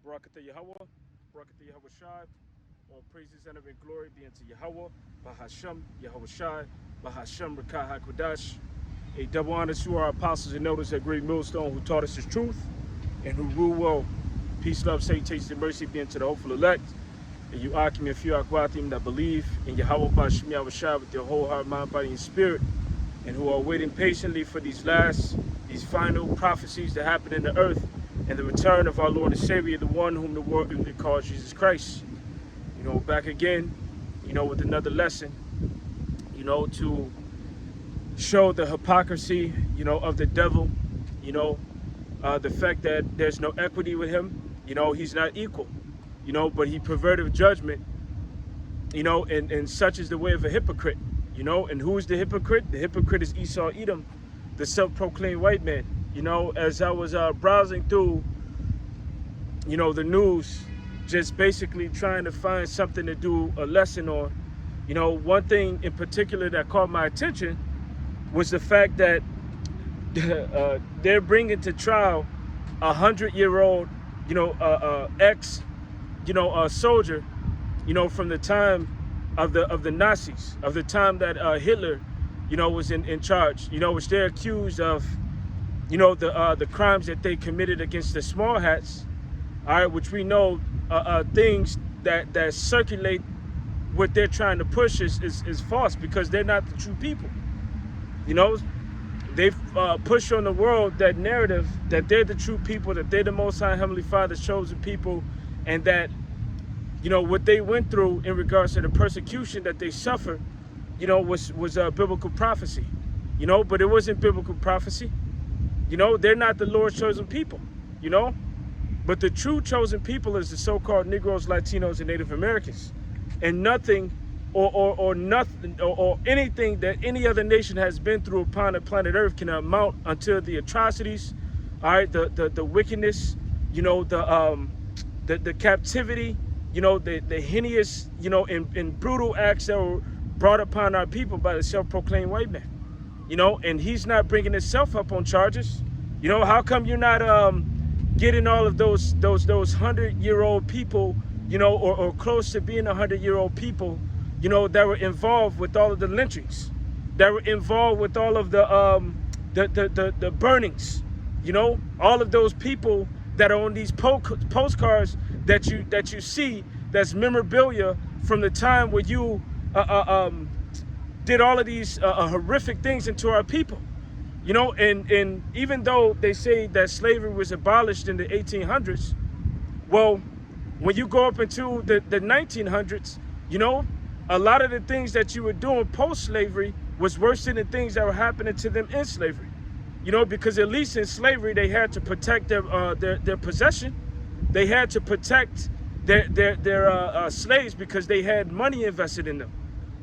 Barakatah Yahweh, Barakatah Yahweh Shai. All praises, honor, and glory be unto Yahweh, Bahasham, Yahweh Shai, Bahasham, Rakah HaKodash. A double honor to our apostles and elders at Great Millstone who taught us his truth and who rule well. Peace, love, sanctification, and mercy be unto the hopeful elect. And you Akim and few Akwatim that believe in Yahweh Bahasham, Yahweh Shai with their whole heart, mind, body, and spirit, and who are waiting patiently for these final prophecies to happen in the earth and the return of our Lord and Savior, the one whom the world calls Jesus Christ. You know, back again, you know, with another lesson, you know, to show the hypocrisy, you know, of the devil, you know, the fact that there's no equity with him, you know, he's not equal, you know, but he perverted judgment, you know, and such is the way of a hypocrite, you know. And who is the hypocrite? The hypocrite is Esau Edom, the self-proclaimed white man. You know, as I was browsing through, you know, the news, just basically trying to find something to do a lesson on, you know, one thing in particular that caught my attention was the fact that they're bringing to trial a 100-year-old, you know, ex, you know, soldier, you know, from the time of the Nazis, of the time that Hitler, you know, was in charge, you know, which they're accused of, you know, the crimes that they committed against the small hats, all right, which we know things that circulate what they're trying to push is false, because they're not the true people. You know, they've pushed on the world that narrative that they're the true people, that they're the Most High Heavenly Father's chosen people, and that, you know, what they went through in regards to the persecution that they suffered, you know, was biblical prophecy, you know, but it wasn't biblical prophecy. You know, they're not the Lord's chosen people, you know, but the true chosen people is the so-called Negroes, Latinos, and Native Americans, and nothing or anything that any other nation has been through upon the planet Earth can amount unto the atrocities, all right, the wickedness, you know, the captivity, you know, the heinous, you know, and brutal acts that were brought upon our people by the self-proclaimed white man. You know, and he's not bringing himself up on charges. You know, how come you're not getting all of those 100-year-old people, you know, or close to being 100-year-old people, you know, that were involved with all of the lynchings, that were involved with all of the burnings, you know, all of those people that are on these postcards that you see, that's memorabilia from the time where you did all of these horrific things into our people, you know. And even though they say that slavery was abolished in the 1800s, well, when you go up into the 1900s, you know, a lot of the things that you were doing post-slavery was worse than the things that were happening to them in slavery, you know, because at least in slavery they had to protect their possession, they had to protect their slaves because they had money invested in them.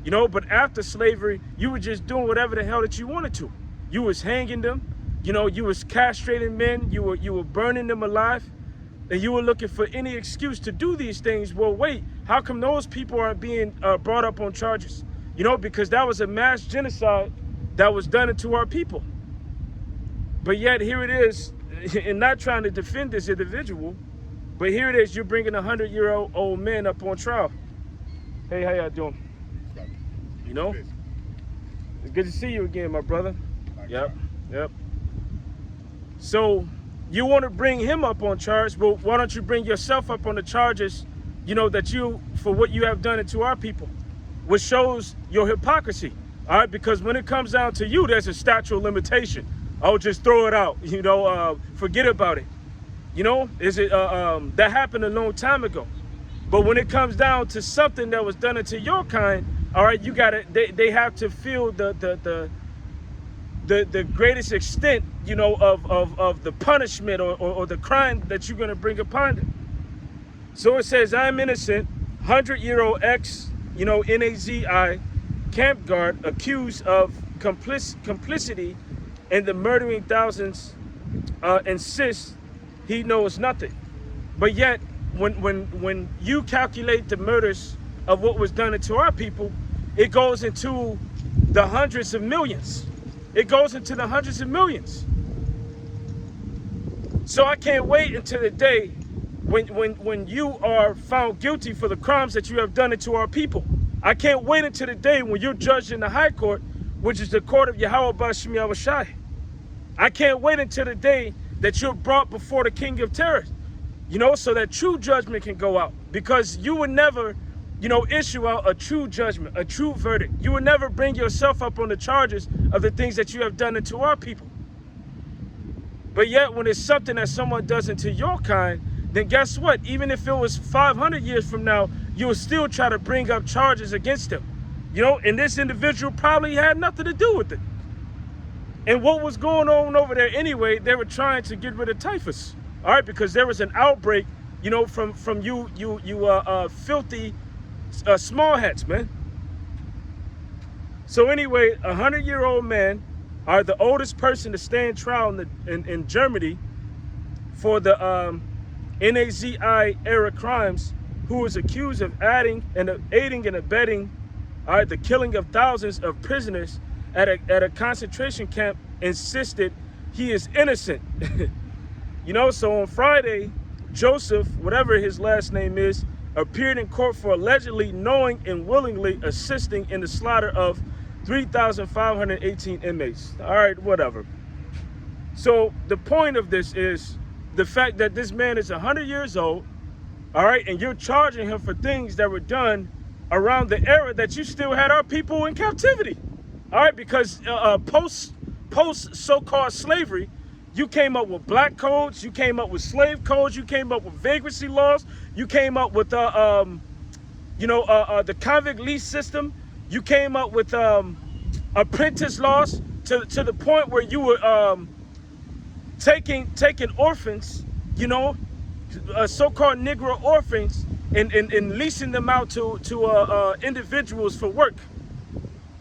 You know, but after slavery, you were just doing whatever the hell that you wanted to. You was hanging them, you know, you was castrating men, you were burning them alive, and you were looking for any excuse to do these things. Well, wait, how come those people aren't being brought up on charges? You know, because that was a mass genocide that was done to our people. But yet here it is, and not trying to defend this individual, but here it is, you're bringing 100-year-old men up on trial. Hey, how y'all doing? You know, it's good to see you again, my brother. Yep. So you want to bring him up on charge, but why don't you bring yourself up on the charges, you know, that you, for what you have done to our people, which shows your hypocrisy, all right? Because when it comes down to you, there's a statute of limitation. I'll just throw it out, you know, forget about it. You know, that happened a long time ago. But when it comes down to something that was done to your kind, all right, you gotta. They have to feel the greatest extent, you know, of the punishment or the crime that you're gonna bring upon them. So it says, I'm innocent, 100-year-old ex, you know, NAZI camp guard accused of complicity in the murdering thousands, insists he knows nothing. But yet, when you calculate the murders of what was done to our people, it goes into the hundreds of millions. It goes into the hundreds of millions. So I can't wait until the day when you are found guilty for the crimes that you have done to our people. I can't wait until the day when you're judged in the high court, which is the court of Yahweh Bashim Yahushai. I can't wait until the day that you're brought before the King of Terror, you know, so that true judgment can go out. Because you would never, you know, issue out a true judgment, a true verdict. You would never bring yourself up on the charges of the things that you have done unto our people. But yet, when it's something that someone does into your kind, then guess what? Even if it was 500 years from now, you will still try to bring up charges against them. You know, and this individual probably had nothing to do with it. And what was going on over there anyway, they were trying to get rid of typhus. All right, because there was an outbreak, you know, from you filthy small hats, man. So anyway, 100-year-old man, are the oldest person to stand trial in Germany for the Nazi era crimes, who was accused of aiding and abetting, all right, the killing of thousands of prisoners at a concentration camp, insisted he is innocent. You know, so on Friday, Joseph, whatever his last name is, appeared in court for allegedly knowing and willingly assisting in the slaughter of 3,518 inmates. All right, whatever. So the point of this is the fact that this man is 100 years old, all right, and you're charging him for things that were done around the era that you still had our people in captivity. All right, because post so-called slavery, you came up with black codes, you came up with slave codes, you came up with vagrancy laws, you came up with the convict lease system, you came up with apprentice laws to the point where you were taking orphans, you know, so-called Negro orphans, and leasing them out to individuals for work.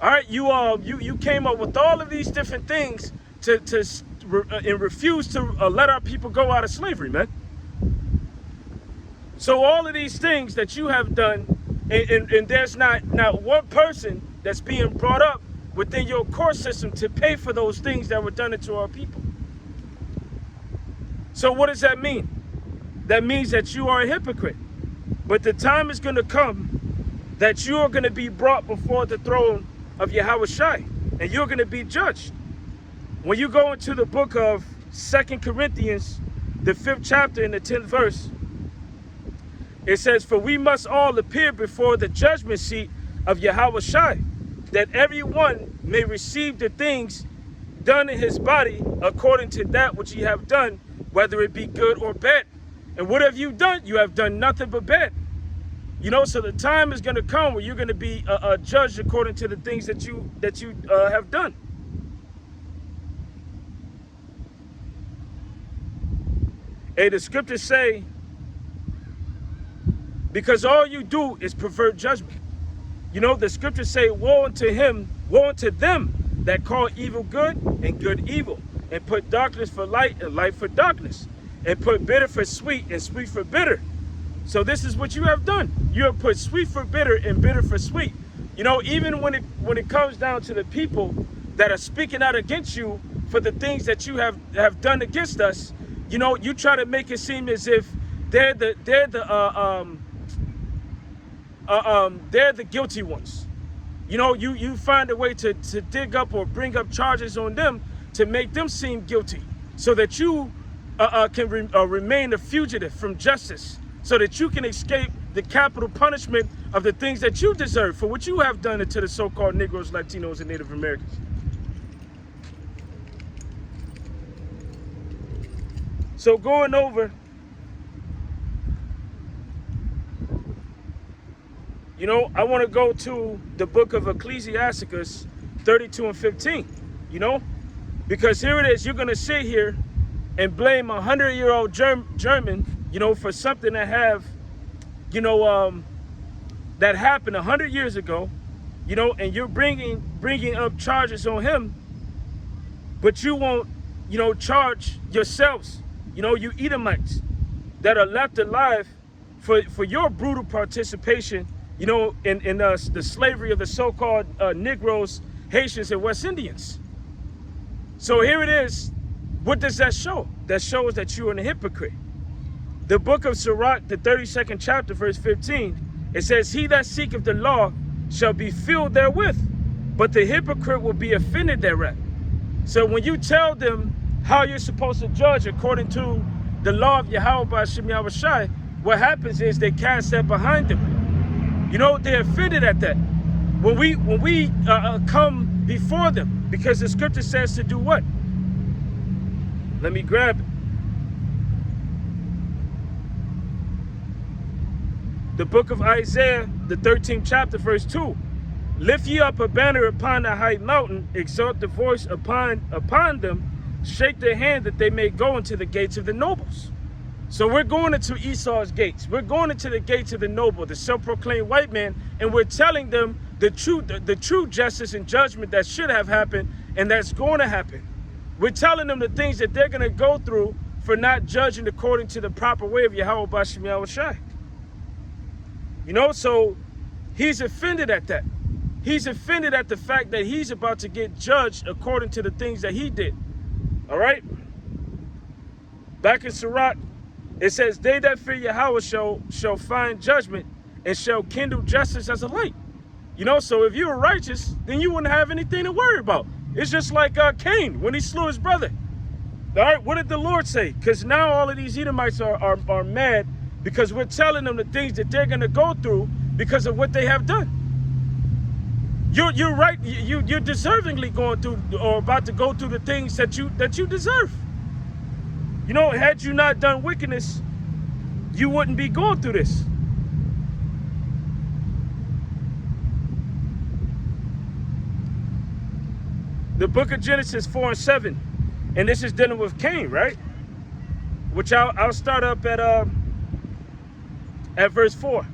All right, you came up with all of these different things and refuse to let our people go out of slavery, man. So all of these things that you have done, and there's not one person that's being brought up within your court system to pay for those things that were done to our people. So what does that mean? That means that you are a hypocrite. But the time is going to come that you are going to be brought before the throne of Yahweh Shai, and you're going to be judged. When you go into the book of 2 Corinthians, the 5th chapter and the 10th verse, it says, "For we must all appear before the judgment seat of Yahweh Shai, that everyone may receive the things done in his body according to that which ye have done, whether it be good or bad. And what have you done? You have done nothing but bad." You know, so the time is going to come where you're going to be judged according to the things that you have done. And the scriptures say, because all you do is pervert judgment. You know, the scriptures say, woe unto them that call evil good and good evil, and put darkness for light and light for darkness, and put bitter for sweet and sweet for bitter. So this is what you have done. You have put sweet for bitter and bitter for sweet. You know, even when it comes down to the people that are speaking out against you for the things that you have done against us, you know, you try to make it seem as if they're the guilty ones. You know, you find a way to dig up or bring up charges on them to make them seem guilty, so that you can remain a fugitive from justice, so that you can escape the capital punishment of the things that you deserve for what you have done to the so-called Negroes, Latinos, and Native Americans. So going over, you know, I want to go to the book of Ecclesiasticus 32 and 15, you know, because here it is. You're going to sit here and blame a 100-year-old German, you know, for something that that happened 100 years ago, you know, and you're bringing up charges on him, but you won't, you know, charge yourselves, you know, you Edomites that are left alive for your brutal participation, you know, in the slavery of the so-called Negroes, Haitians, and West Indians. So here it is. What does that show? That shows that you're a hypocrite. The book of Sirach, the 32nd chapter, verse 15, it says, he that seeketh the law shall be filled therewith, but the hypocrite will be offended thereat. So when you tell them how you're supposed to judge according to the law of Yahweh B'Shem Yahushai, what happens is they cast that behind them. You know, they're offended at that. When we come before them, because the scripture says to do what? Let me grab it. The book of Isaiah, the 13th chapter, verse 2. Lift ye up a banner upon the high mountain, exalt the voice upon them, shake their hand that they may go into the gates of the nobles. So we're going into Esau's gates. We're going into the gates of the noble, the self-proclaimed white man, and we're telling them the true justice and judgment that should have happened and that's going to happen. We're telling them the things that they're going to go through for not judging according to the proper way of Yahweh B'Shem Yahushai. You know, so he's offended at that. He's offended at the fact that he's about to get judged according to the things that he did. All right? Back in Sirach, it says, they that fear Yahweh shall find judgment and shall kindle justice as a light. You know, so if you were righteous, then you wouldn't have anything to worry about. It's just like Cain when he slew his brother. All right, what did the Lord say? Because now all of these Edomites are mad because we're telling them the things that they're going to go through because of what they have done. You're right. You're deservingly going through or about to go through the things that you deserve. You know, had you not done wickedness, you wouldn't be going through this. The book of Genesis 4 and 7, and this is dealing with Cain, right? Which I'll start up at verse 4.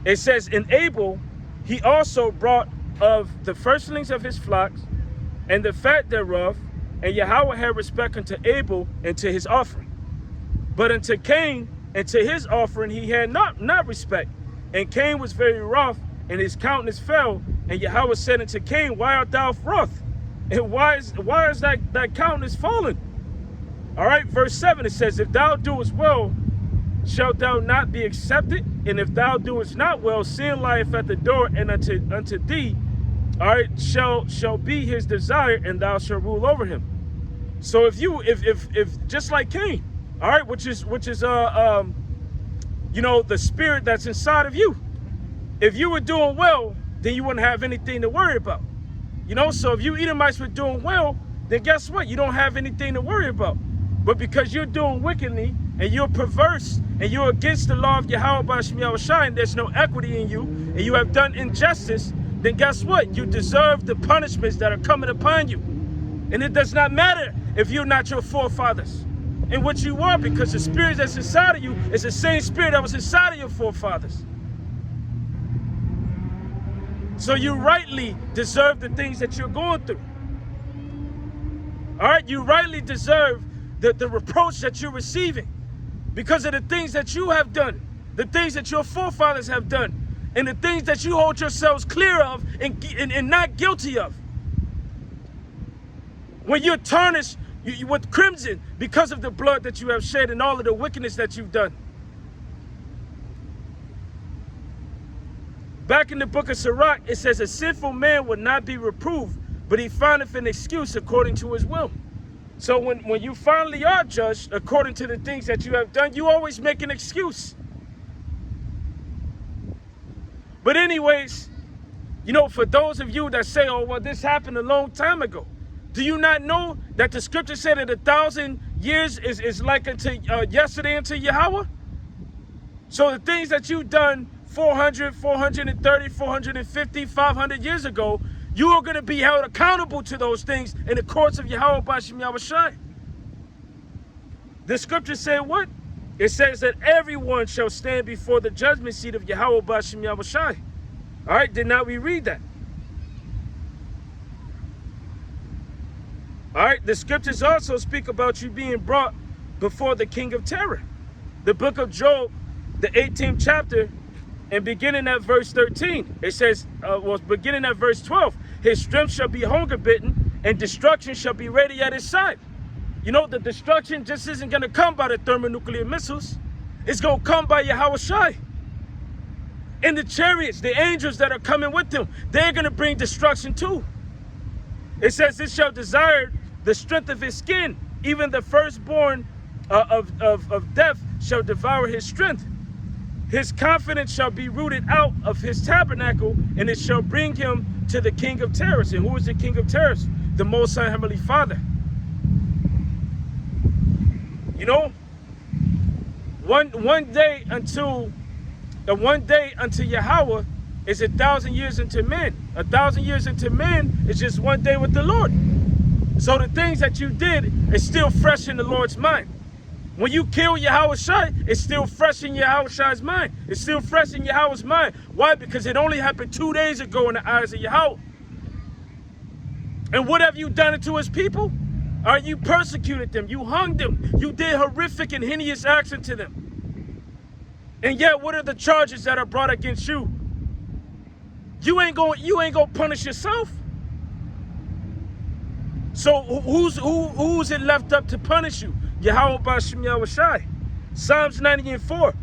It says, in Abel, he also brought of the firstlings of his flocks and the fat thereof, and Yahweh had respect unto Abel and to his offering. But unto Cain and to his offering he had not respect. And Cain was very wroth, and his countenance fell. And Yahweh said unto Cain, why art thou wroth? And why is that countenance fallen? All right, verse 7, it says, if thou doest well, shalt thou not be accepted? And if thou doest not well, sin lieth at the door, and unto thee, all right, shall be his desire, and thou shalt rule over him. So if just like Cain, all right, which is you know, the spirit that's inside of you. If you were doing well, then you wouldn't have anything to worry about. You know, so if you Edomites were doing well, then guess what? You don't have anything to worry about. But because you're doing wickedly, and you're perverse, and you're against the law of Yahweh B'Shem Yahushai, and there's no equity in you, and you have done injustice, then guess what? You deserve the punishments that are coming upon you. And it does not matter if you're not your forefathers and what you are, because the spirit that's inside of you is the same spirit that was inside of your forefathers. So you rightly deserve the things that you're going through. All right, you rightly deserve the reproach that you're receiving because of the things that you have done, the things that your forefathers have done, and the things that you hold yourselves clear of and not guilty of. When you're tarnished with crimson because of the blood that you have shed and all of the wickedness that you've done. Back in the book of Sirach, it says, a sinful man would not be reproved, but he findeth an excuse according to his will. So when you finally are judged according to the things that you have done, you always make an excuse. But anyways, you know, for those of you that say, oh, well, this happened a long time ago. Do you not know that the scripture said that 1,000 years is like unto yesterday unto Yahweh? So the things that you've done 400, 430, 450, 500 years ago, you are going to be held accountable to those things in the courts of Yahweh B'Shem Yahushai. The scripture said what? It says that everyone shall stand before the judgment seat of Yahweh B'Shem Yahushai. All right, did not we read that? All right, the scriptures also speak about you being brought before the king of terror. The book of Job, the 18th chapter, and beginning at verse 13, it says, beginning at verse 12, his strength shall be hunger bitten, and destruction shall be ready at his side. You know, the destruction just isn't going to come by the thermonuclear missiles. is going to come by Yahweh Shai. And the chariots, the angels that are coming with them, they're going to bring destruction too. It says, it shall desire the strength of his skin. Even the firstborn of death shall devour his strength. His confidence shall be rooted out of his tabernacle, and it shall bring him to the king of terrors. And who is the king of terrors? The Most High Heavenly Father. You know, one day unto Yahweh is 1,000 years unto men. 1,000 years unto men is just one day with the Lord. So the things that you did is still fresh in the Lord's mind. When you kill Yahweh Shai, it's still fresh in Yahweh Shai's mind. It's still fresh in Yahweh's mind. Why? Because it only happened 2 days ago in the eyes of Yahweh. And what have you done to his people? You persecuted them. You hung them. You did horrific and heinous acts to them. And yet, what are the charges that are brought against you? You ain't gonna punish yourself. So who's it left up to punish you? Yahweh B'Shem Yahweh Shai. Psalms 90:4.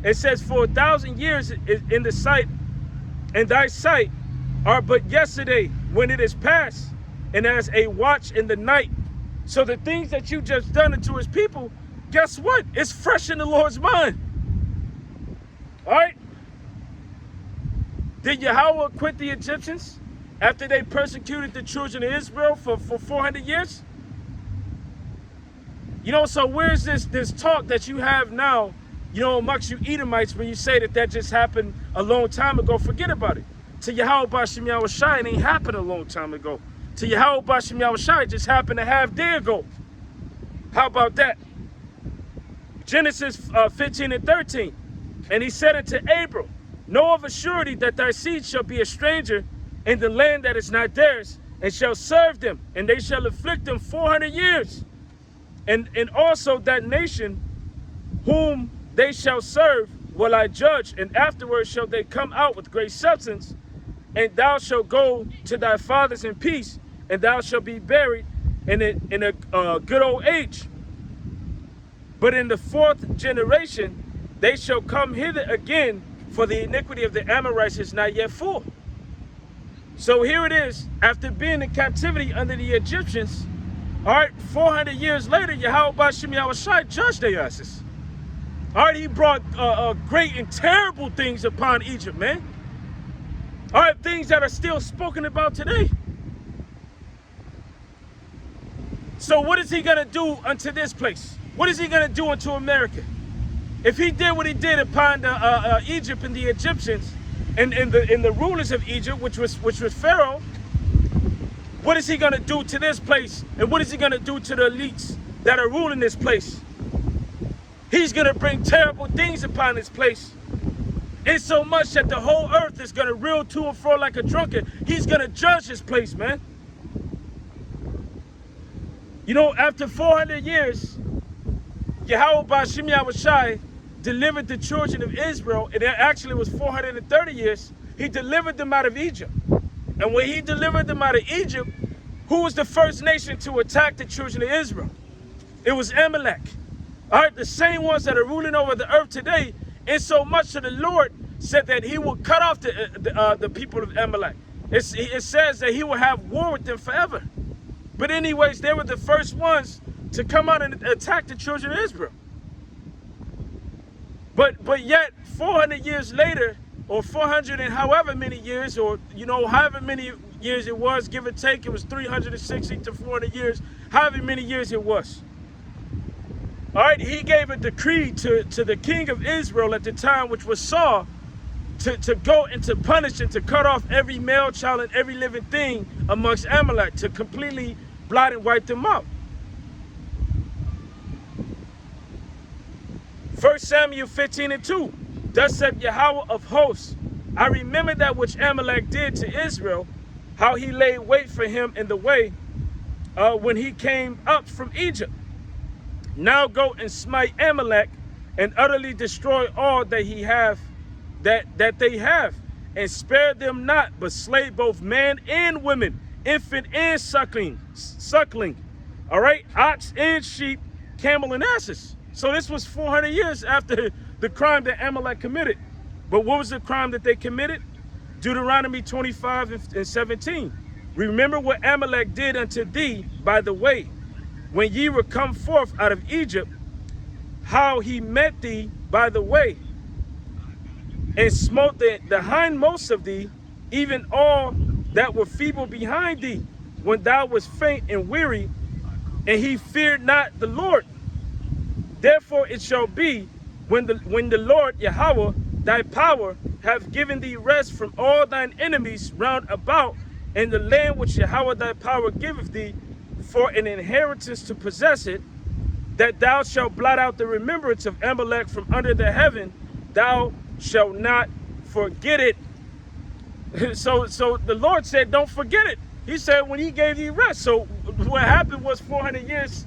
It says, for 1,000 years in the sight, in thy sight, are but yesterday when it is past, and as a watch in the night. So the things that you just done to his people, guess what? It's fresh in the Lord's mind. All right? Did Yahweh quit the Egyptians after they persecuted the children of Israel for 400 years? You know, so where's this talk that you have now, you know, amongst you Edomites, when you say that just happened a long time ago? Forget about it. To Yahweh B'Shem Yahweh Shai, it ain't happened a long time ago. To Yahweh B'Shem Yahweh Shai, it just happened a half day ago. How about that? Genesis 15:13. And he said unto Abram, know of a surety that thy seed shall be a stranger in the land that is not theirs, and shall serve them, and they shall afflict them 400 years. And also that nation whom they shall serve will I judge, and afterwards shall they come out with great substance, and thou shalt go to thy fathers in peace, and thou shalt be buried in a good old age. But in the 4th generation they shall come hither again, for the iniquity of the Amorites is not yet full. So here it is, after being in captivity under the Egyptians, all right, 400 years later, Yahweh B'Shem Yahweh Shai judged their asses. All right, he brought great and terrible things upon Egypt, man. All right, things that are still spoken about today. So what is he going to do unto this place? What is he going to do unto America? If he did what he did upon Egypt and the Egyptians and the rulers of Egypt, which was Pharaoh, what is he going to do to this place? And what is he going to do to the elites that are ruling this place? He's going to bring terrible things upon this place. It's so much that the whole earth is going to reel to and fro like a drunkard. He's going to judge this place, man. You know, after 400 years, Yahweh B'Shem Yahweh Shai delivered the children of Israel, and it actually was 430 years, he delivered them out of Egypt. And when he delivered them out of Egypt, who was the first nation to attack the children of Israel? It was Amalek. All right, the same ones that are ruling over the earth today, and so much that the Lord said that he will cut off the people of Amalek. It says that he will have war with them forever. But anyways, they were the first ones to come out and attack the children of Israel. But yet, 400 years later, or 400 and however many years, or, you know, however many years it was, give or take, it was 360 to 400 years, however many years it was. All right, he gave a decree to the king of Israel at the time, which was Saul, to go and to punish and to cut off every male child and every living thing amongst Amalek, to completely blot and wipe them out. 1 Samuel 15:2. Thus said Yahweh of hosts, I remember that which Amalek did to Israel, how he laid wait for him in the way when he came up from Egypt. Now go and smite Amalek and utterly destroy all that they have, and spare them not, but slay both man and women, infant and suckling, all right, ox and sheep, camel and asses. So this was 400 years after the crime that Amalek committed. But what was the crime that they committed? Deuteronomy 25 and 17. Remember what Amalek did unto thee by the way, when ye were come forth out of Egypt, how he met thee by the way, and smote the hindmost of thee, even all that were feeble behind thee, when thou wast faint and weary, and he feared not the Lord. Therefore it shall be, when the Lord Yahweh thy power have given thee rest from all thine enemies round about, in the land which Yahweh thy power giveth thee for an inheritance to possess it, that thou shalt blot out the remembrance of Amalek from under the heaven, thou shalt not forget it. So the Lord said, don't forget it. He said when he gave thee rest. So what happened was 400 years,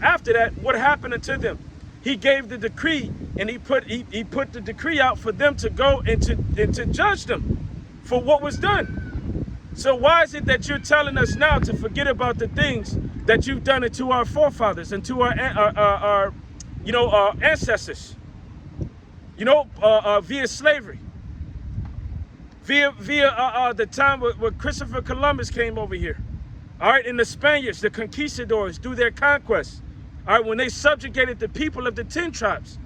after that, what happened unto them? He gave the decree, and he put the decree out for them to go and to judge them for what was done. So why is it that you're telling us now to forget about the things that you've done to our forefathers and to our ancestors? Via slavery, via the time where Christopher Columbus came over here. All right, and the Spaniards, the conquistadors, do their conquests. All right, when they subjugated the people of the 10 tribes,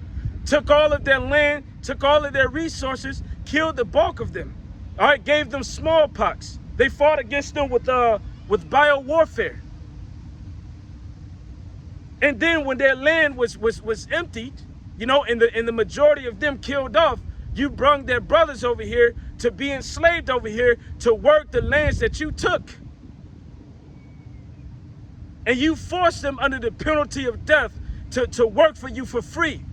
took all of their land, took all of their resources, killed the bulk of them. All right, gave them smallpox. They fought against them with bio warfare. And then when their land was emptied, and the majority of them killed off, you brung their brothers over here to be enslaved over here to work the lands that you took. And you forced them under the penalty of death to work for you for free.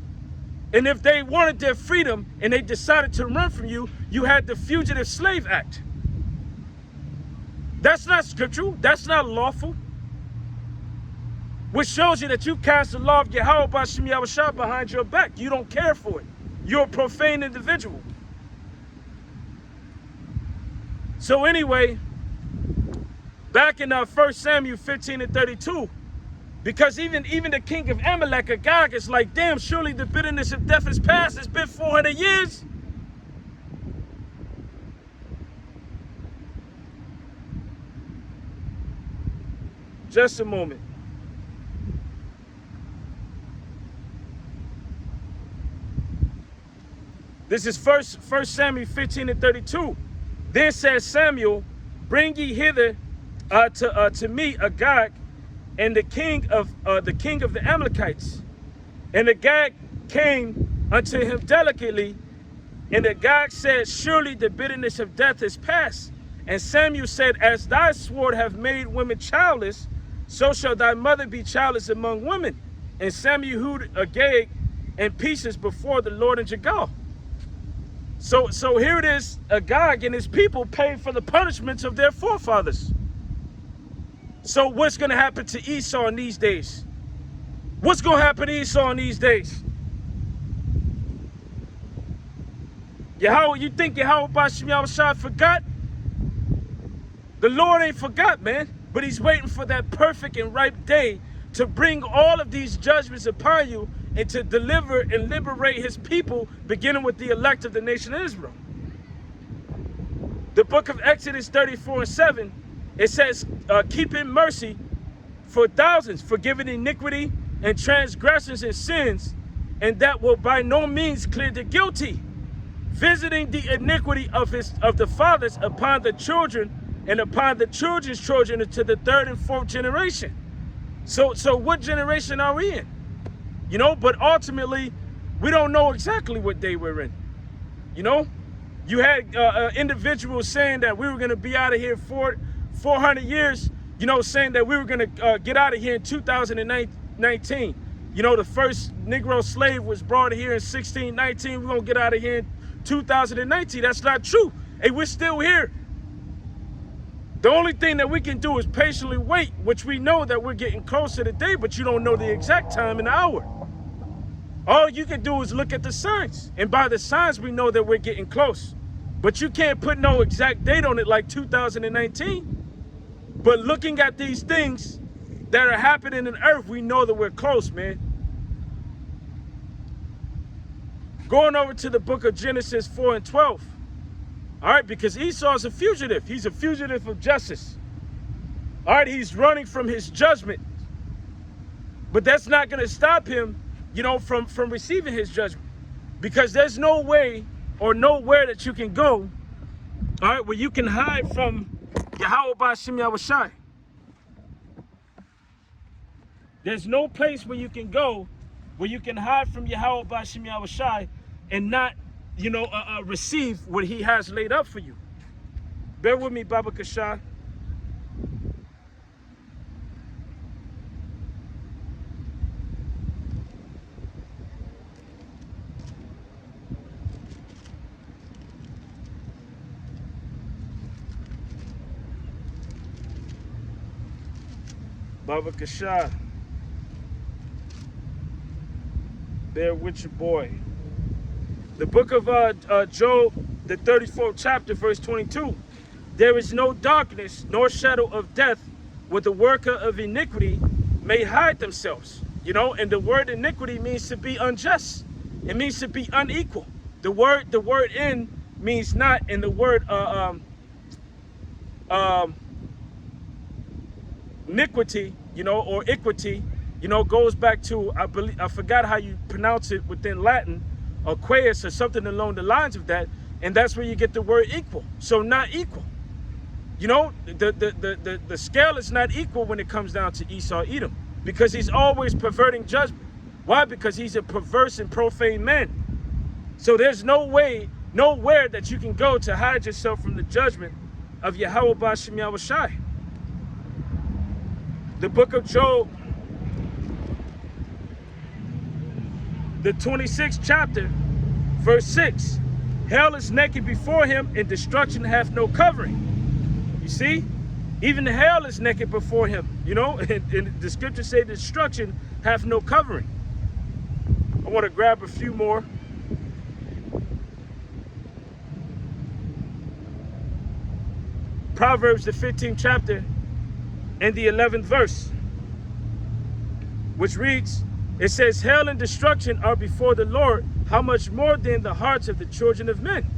And if they wanted their freedom and they decided to run from you, you had the Fugitive Slave Act. That's not scriptural. That's not lawful. Which shows you that you cast the law of Yahweh B'Shem Yahushua behind your back. You don't care for it. You're a profane individual. So anyway, back in 1 Samuel 15 and 32, because even the king of Amalek, Agag, is like, damn, surely the bitterness of death is past. It's been 400 years. Just a moment. This is 1 Samuel 15 and 32. Then said Samuel, bring ye hither to me Agag, and the king of the Amalekites. And Agag came unto him delicately, and Agag said, surely the bitterness of death is past. And Samuel said, as thy sword have made women childless, so shall thy mother be childless among women. And Samuel hewed Agag in pieces before the Lord in Gilgal. So here it is, Agag and his people paid for the punishments of their forefathers. So what's going to happen to Esau in these days? What's going to happen to Esau in these days? Yahweh, you think Yahweh B'Shem Yahushua forgot? The Lord ain't forgot, man. But he's waiting for that perfect and ripe day to bring all of these judgments upon you and to deliver and liberate his people, beginning with the elect of the nation of Israel. The book of Exodus 34 and 7, it says, keeping mercy for thousands, forgiving iniquity and transgressions and sins, and that will by no means clear the guilty, visiting the iniquity of the fathers upon the children and upon the children's children into the 3rd and 4th generation. So what generation are we in? But ultimately, we don't know exactly what day we're in. You had individuals saying that we were going to be out of here for 400 years, saying that we were going to get out of here in 2019. The first Negro slave was brought here in 1619. We're going to get out of here in 2019. That's not true. Hey, we're still here. The only thing that we can do is patiently wait, which we know that we're getting closer to the day, but you don't know the exact time and the hour. All you can do is look at the signs. And by the signs, we know that we're getting close. But you can't put no exact date on it like 2019. But looking at these things that are happening in earth, we know that we're close, man. Going over to the book of Genesis 4 and 12. All right, because Esau is a fugitive. He's a fugitive of justice. All right, he's running from his judgment. But that's not going to stop him, you know, from receiving his judgment. Because there's no way or nowhere that you can go, all right, where you can hide from Yahweh B'Shem Yahushai. There's no place where you can go where you can hide from Yahweh B'Shem Yahushai and not, you know, receive what he has laid up for you. Bear with me, Baba Kasha. Baba Kasha. Bear with your boy. The book of Job, the 34th chapter, verse 22. There is no darkness nor shadow of death where the worker of iniquity may hide themselves. You know, and the word iniquity means to be unjust. It means to be unequal. The word in means not, and the word iniquity, you know, or equity, you know, goes back to, I forgot how you pronounce it within Latin, or queus or something along the lines of that, and that's where you get the word equal. So not equal. You know, the scale is not equal when it comes down to Esau Edom, because he's always perverting judgment. Why? Because he's a perverse and profane man. So there's no way, nowhere that you can go to hide yourself from the judgment of Yahweh B'Shem Yahushai. The book of Job, the 26th chapter, verse 6. Hell is naked before him, and destruction hath no covering. You see? Even hell is naked before him, you know? And the scriptures say destruction hath no covering. I want to grab a few more. Proverbs, the 15th chapter, and the 11th verse, which reads, it says, hell and destruction are before the Lord. How much more than the hearts of the children of men?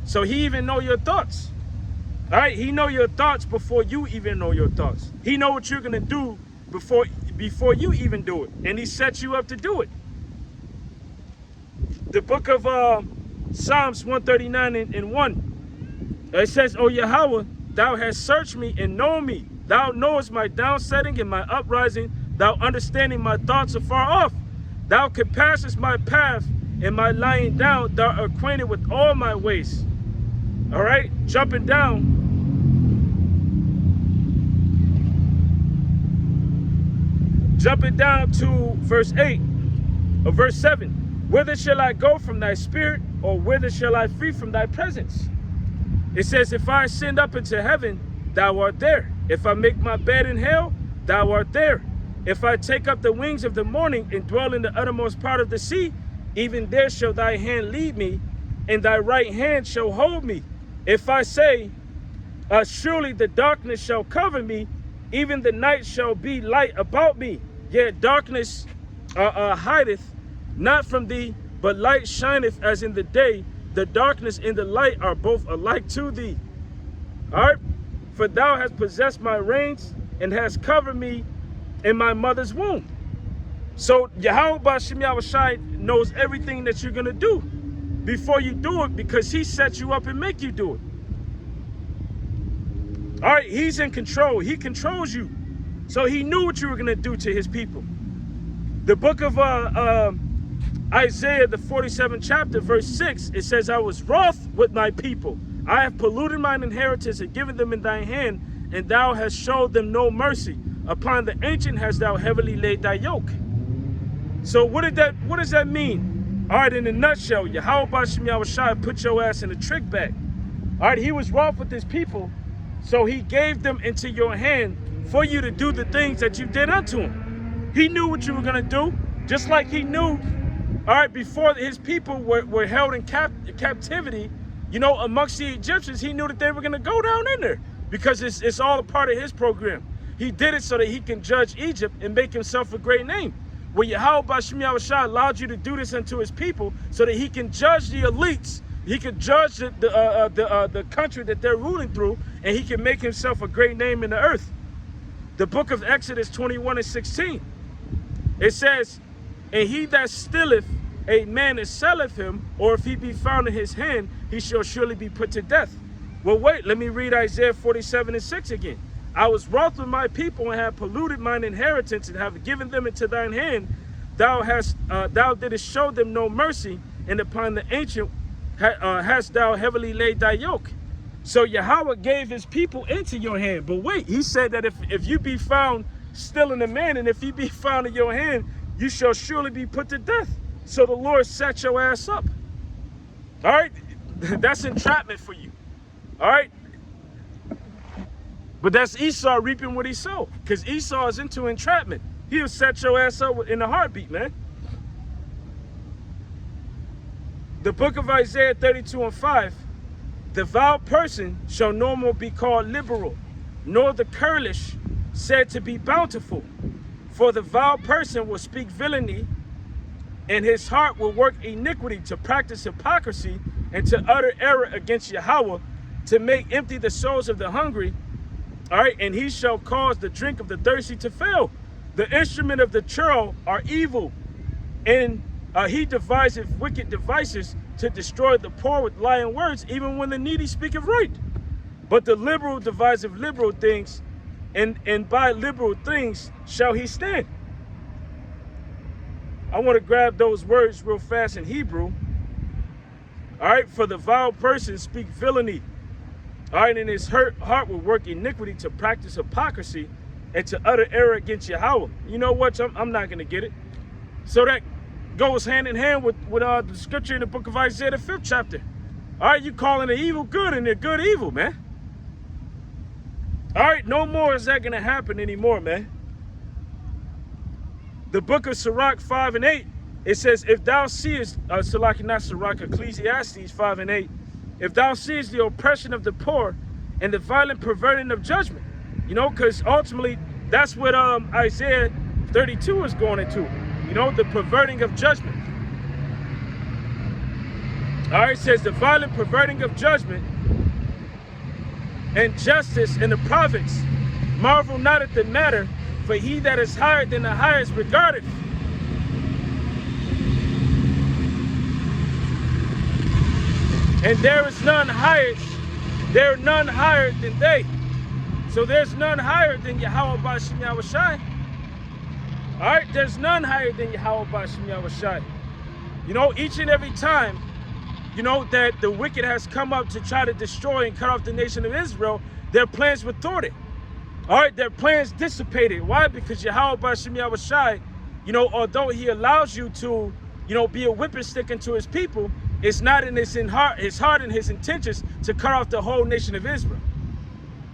So he even know your thoughts. All right, he know your thoughts before you even know your thoughts. He know what you're gonna do before you even do it, and he sets you up to do it. The book of Psalms 139 and 1. It says, O Yahweh, thou hast searched me and known me. Thou knowest my downsetting and my uprising. Thou understanding my thoughts afar off. Thou compassest my path and my lying down. Thou art acquainted with all my ways. All right, jumping down. Jumping down to verse 8 or verse 7. Whither shall I go from thy spirit, or whither shall I flee from thy presence? It says, if I ascend up into heaven, thou art there. If I make my bed in hell, thou art there. If I take up the wings of the morning and dwell in the uttermost part of the sea, even there shall thy hand lead me, and thy right hand shall hold me. If I say, surely the darkness shall cover me, even the night shall be light about me. Yet darkness hideth not from thee, but light shineth as in the day. The darkness and the light are both alike to thee. All right? For thou hast possessed my reins and hast covered me in my mother's womb. So Yahweh B'Shem Yahushai knows everything that you're going to do before you do it, because he sets you up and make you do it. All right, he's in control. He controls you. So he knew what you were going to do to his people. The book of Isaiah, the 47th chapter, verse 6, it says, I was wroth with my people. I have polluted mine inheritance and given them in thy hand, and thou hast showed them no mercy. Upon the ancient hast thou heavily laid thy yoke. So what does that mean? All right, in a nutshell, Yahweh B'Shem Yahushai put your ass in a trick bag. All right, he was wroth with his people, so he gave them into your hand for you to do the things that you did unto him. He knew what you were going to do, just like he knew, all right, before his people were held in captivity, you know, amongst the Egyptians. He knew that they were going to go down in there, because it's all a part of his program. He did it so that he can judge Egypt and make himself a great name. Well, Yahweh Bashim Yahushua allowed you to do this unto his people so that he can judge the elites. He can judge the country that they're ruling through, and he can make himself a great name in the earth. The book of Exodus 21:16. It says, and he that stealeth a man and selleth him, or if he be found in his hand, he shall surely be put to death. Well, wait, let me read Isaiah 47:6 again. I was wroth with my people and have polluted mine inheritance and have given them into thine hand. Thou didst show them no mercy, and upon the ancient hast thou heavily laid thy yoke. So Yahweh gave his people into your hand. But wait, he said that if you be found still in the man, and if he be found in your hand, you shall surely be put to death. So the Lord set your ass up. All right? That's entrapment for you. All right? But that's Esau reaping what he sowed. Because Esau is into entrapment. He'll set your ass up in a heartbeat, man. The book of Isaiah 32:5. The vile person shall no more be called liberal, nor the churlish said to be bountiful. For the vile person will speak villainy, and his heart will work iniquity, to practice hypocrisy, and to utter error against Yahweh, to make empty the souls of the hungry. All right, and he shall cause the drink of the thirsty to fail. The instrument of the churl are evil, and he deviseth wicked devices to destroy the poor with lying words, even when the needy speaketh right. But the liberal deviseth liberal things, and by liberal things shall he stand. I want to grab those words real fast in Hebrew. All right, for the vile person speak villainy. All right, and his heart will work iniquity, to practice hypocrisy, and to utter error against Yahweh. You know what? I'm not going to get it. So that goes hand in hand with the scripture in the book of Isaiah, the 5th chapter. All right, you calling the evil good and the good evil, man. All right, no more is that going to happen anymore, man. The book of Sirach 5:8, it says, if thou seest, Sirach, not Sirach, Ecclesiastes 5:8, if thou seest the oppression of the poor and the violent perverting of judgment, you know, because ultimately that's what Isaiah 32 is going into, you know, the perverting of judgment. All right, it says the violent perverting of judgment and justice in the province. Marvel not at the matter, for he that is higher than the highest regardeth. And there is none highest, there are none higher than they. So there's none higher than Yahweh Bashim Yahushai. All right, there's none higher than Yahweh Bashim Yahushai. You know, each and every time, you know, that the wicked has come up to try to destroy and cut off the nation of Israel, their plans were thwarted. All right, their plans dissipated. Why? Because Yahweh Bashim Yahushai, you know, although he allows you to, you know, be a whipping stick into his people, it's not in his heart and his intentions to cut off the whole nation of Israel.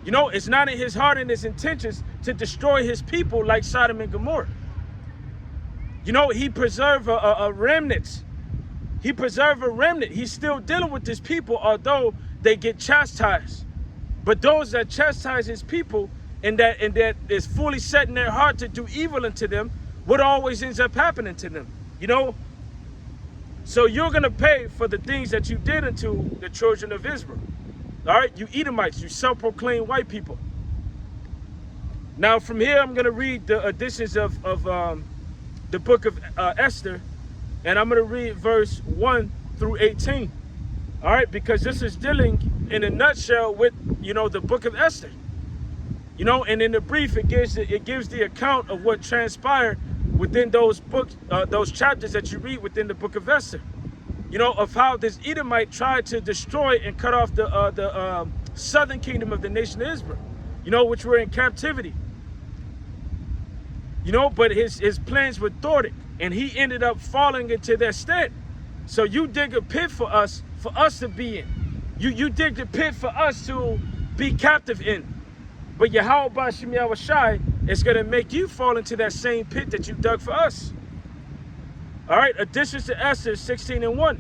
You know, it's not in his heart and his intentions to destroy his people like Sodom and Gomorrah. You know, he preserved a remnant. He preserved a remnant. He's still dealing with his people, although they get chastised. But those that chastise his people and that is fully set in their heart to do evil unto them, what always ends up happening to them, you know? So you're going to pay for the things that you did unto the children of Israel. All right, you Edomites, you self-proclaimed white people. Now from here, I'm going to read the editions of the book of Esther, and I'm going to read verse 1 through 18. All right, because this is dealing in a nutshell with, you know, the book of Esther. You know, and in the brief, it gives the account of what transpired within those books, those chapters that you read within the book of Esther. You know, of how this Edomite tried to destroy and cut off the southern kingdom of the nation of Israel, you know, which were in captivity. You know, but his plans were thwarted, and he ended up falling into their stead. So you dig a pit for us to be in. You dig the pit for us to be captive in. But Yahweh Bashim Yahushai is going to make you fall into that same pit that you dug for us. All right, additions to Esther 16:1.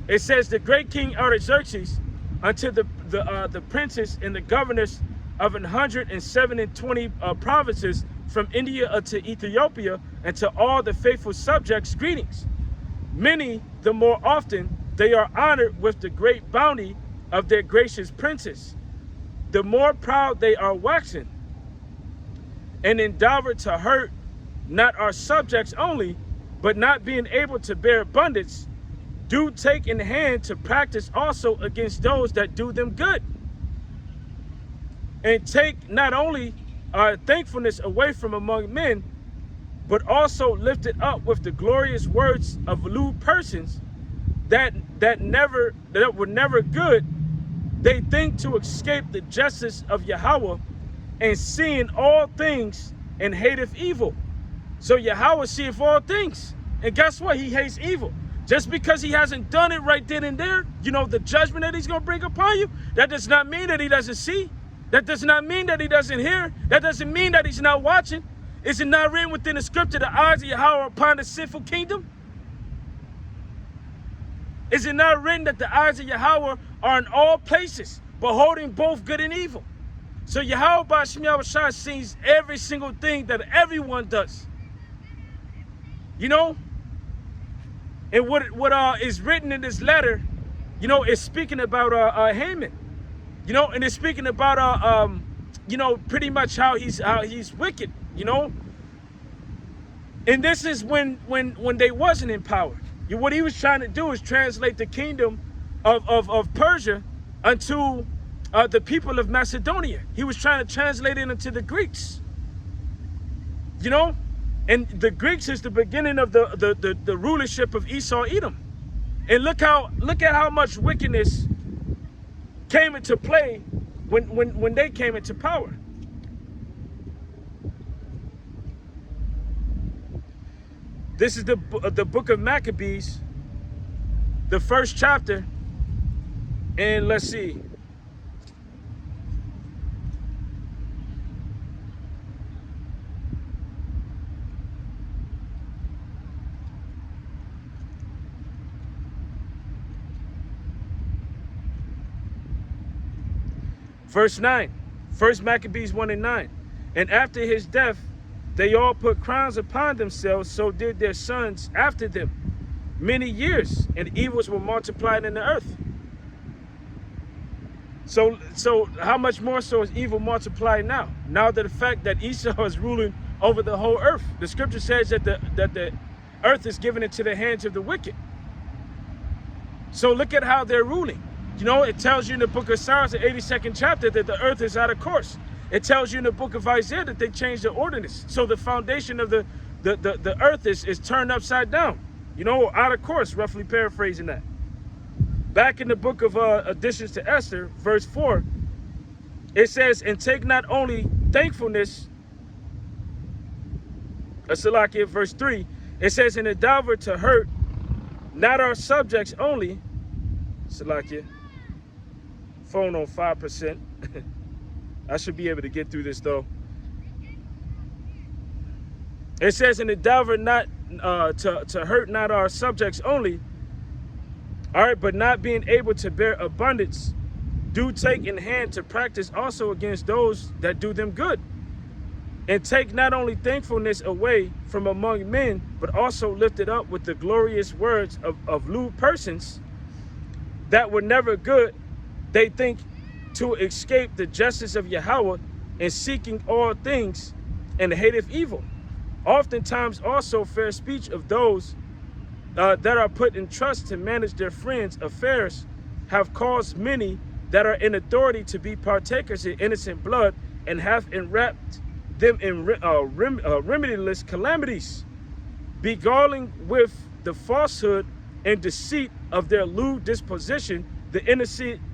It says, the great King Artaxerxes unto the princes and the governors of 127 provinces from India unto Ethiopia, and to all the faithful subjects, greetings. Many, the more often, they are honored with the great bounty of their gracious princes, the more proud they are waxing, and endeavor to hurt not our subjects only, but not being able to bear abundance, do take in hand to practice also against those that do them good, and take not only our thankfulness away from among men, but also lift it up with the glorious words of lewd persons that were never good. They think to escape the justice of Yahweh, and seeing all things and hateth evil. So Yahweh seeth all things, and guess what? He hates evil. Just because he hasn't done it right then and there, you know, the judgment that he's going to bring upon you, that does not mean that he doesn't see. That does not mean that he doesn't hear. That doesn't mean that he's not watching. Is it not written within the scripture, the eyes of Yahweh are upon the sinful kingdom? Is it not written that the eyes of Yahweh are in all places, beholding both good and evil? So Yahweh Ba'ashem Yahushua sees every single thing that everyone does. You know? And what is written in this letter, you know, is speaking about Haman. You know, and it's speaking about you know, pretty much how he's wicked, you know. And this is when they wasn't in power. What he was trying to do is translate the kingdom of Persia unto the people of Macedonia. He was trying to translate it into the Greeks. You know? And the Greeks is the beginning of the rulership of Esau, Edom. And look at how much wickedness came into play when they came into power. This is the book of Maccabees, the first chapter, and let's see. Verse 9, 1 Maccabees 1 and 9. And after his death, they all put crowns upon themselves, so did their sons after them many years, and evils were multiplied in the earth. So how much more so is evil multiplied now? Now that the fact that Esau is ruling over the whole earth. The scripture says that the earth is given into the hands of the wicked. So look at how they're ruling. You know, it tells you in the book of Psalms, the 82nd chapter, that the earth is out of course. It tells you in the book of Isaiah that they changed the ordinance. So the foundation of the earth is turned upside down. You know, out of course, roughly paraphrasing that. Back in the book of Additions to Esther, verse 4, it says, and take not only thankfulness, Salakia, verse 3, it says, and endeavor to hurt not our subjects only, Salakia, phone on 5%. I should be able to get through this though. It says, and endeavor not to hurt not our subjects only, all right, but not being able to bear abundance, do take in hand to practice also against those that do them good, and take not only thankfulness away from among men, but also lift it up with the glorious words of lewd persons that were never good. They think to escape the justice of Yahweh, and seeking all things, and hateth evil. Oftentimes also fair speech of those that are put in trust to manage their friends' affairs have caused many that are in authority to be partakers in innocent blood, and have enwrapped them in remediless calamities, beguiling with the falsehood and deceit of their lewd disposition the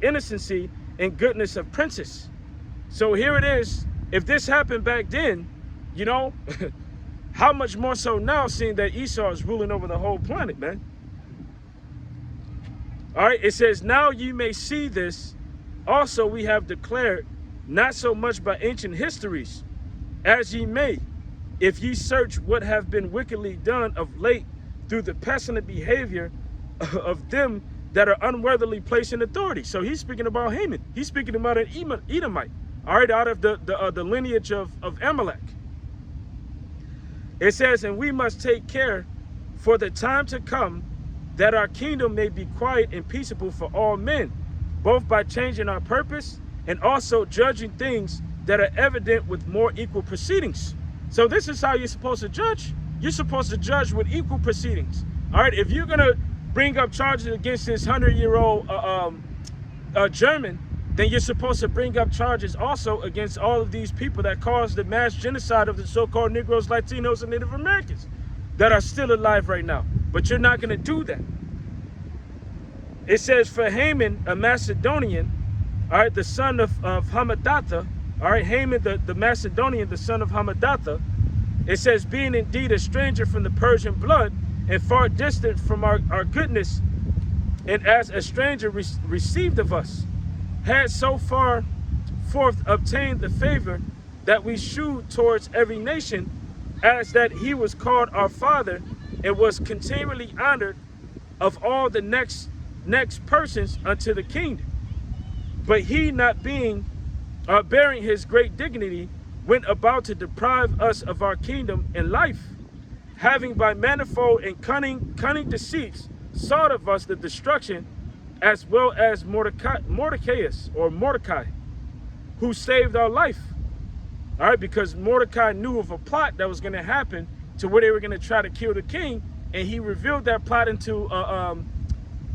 innocency and goodness of princes. So here it is. If this happened back then, you know, how much more so now, seeing that Esau is ruling over the whole planet, man. All right, it says, now you may see this. Also we have declared, not so much by ancient histories, as ye may, if ye search what have been wickedly done of late through the pestilent behavior of them that are unworthily placed in authority. So he's speaking about Haman. He's speaking about an Edomite, all right, out of the lineage of Amalek. It says, and we must take care for the time to come that our kingdom may be quiet and peaceable for all men, both by changing our purpose and also judging things that are evident with more equal proceedings. So this is how you're supposed to judge. You're supposed to judge with equal proceedings. All right, if you're gonna bring up charges against this 100-year-old German, then you're supposed to bring up charges also against all of these people that caused the mass genocide of the so-called Negroes, Latinos, and Native Americans that are still alive right now. But you're not gonna do that. It says, for Haman, a Macedonian, all right, the son of Hamadatha, all right, Haman, the Macedonian, the son of Hamadatha, it says, being indeed a stranger from the Persian blood and far distant from our goodness, and as a stranger received of us, had so far forth obtained the favor that we shewed towards every nation, as that he was called our father and was continually honored of all the next persons unto the kingdom. But he, not being bearing his great dignity, went about to deprive us of our kingdom and life, having by manifold and cunning deceits sought of us the destruction, as well as Mordecai, who saved our life. All right, because Mordecai knew of a plot that was going to happen to where they were going to try to kill the king, and he revealed that plot into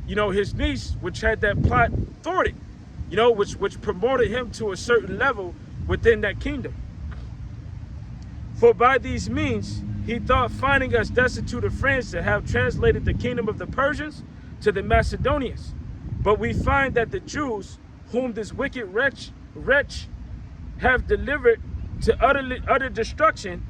his niece, which had that plot thwarted, which promoted him to a certain level within that kingdom. For by these means he thought, finding us destitute of friends, to have translated the kingdom of the Persians to the Macedonians. But we find that the Jews, whom this wicked wretch have delivered to utter destruction,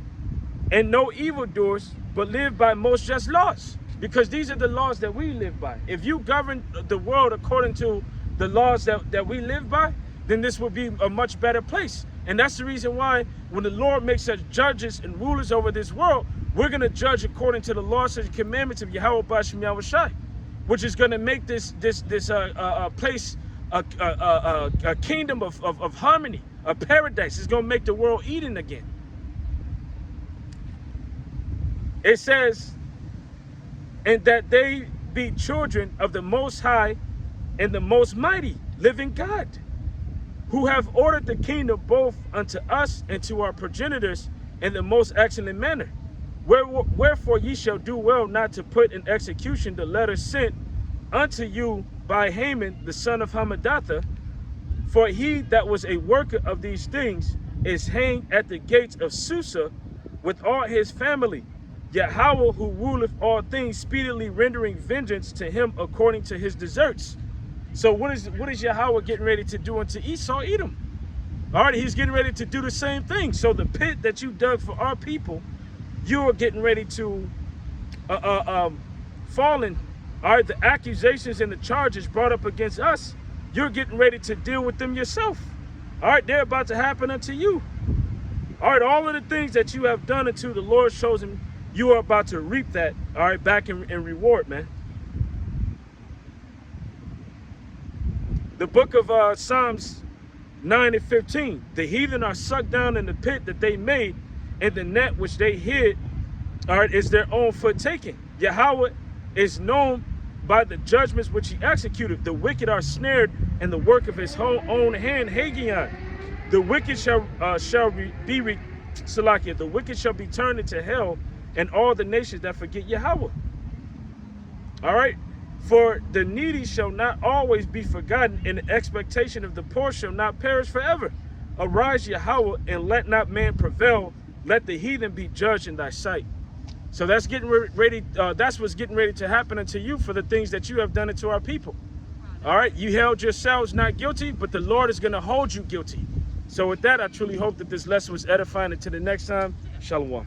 and no evildoers, but live by most just laws. Because these are the laws that we live by. If you govern the world according to the laws that we live by, then this will be a much better place. And that's the reason why when the Lord makes us judges and rulers over this world, we're going to judge according to the laws and commandments of Yahweh B'Shem Yahushai, which is going to make this place a kingdom of harmony, a paradise. It's going to make the world Eden again. It says, and that they be children of the Most High and the Most Mighty, living God, who have ordered the kingdom both unto us and to our progenitors in the most excellent manner. Wherefore ye shall do well not to put in execution the letter sent unto you by Haman, the son of Hamadatha, for he that was a worker of these things is hanged at the gates of Susa with all his family. Yahweh, who ruleth all things, speedily rendering vengeance to him according to his deserts. So what is Yahweh getting ready to do unto Esau, Edom? All right, he's getting ready to do the same thing. So the pit that you dug for our people, you are getting ready to fall in. All right, the accusations and the charges brought up against us, you're getting ready to deal with them yourself. All right, they're about to happen unto you. All right, all of the things that you have done unto the Lord's chosen, you are about to reap that, all right, back in reward, man. The book of Psalms 9 and 15. The heathen are sucked down in the pit that they made, and the net which they hid, all right, is their own foot taken. Yahweh is known by the judgments which he executed. The wicked are snared in the work of his own hand, Hagion. The wicked shall be turned into hell, and all the nations that forget Yahweh. All right, for the needy shall not always be forgotten, and the expectation of the poor shall not perish forever. Arise, Yahweh, and let not man prevail. Let the heathen be judged in thy sight. So that's getting ready. That's what's getting ready to happen unto you for the things that you have done unto our people. All right, you held yourselves not guilty, but the Lord is going to hold you guilty. So with that, I truly hope that this lesson was edifying. Until the next time, Shalom.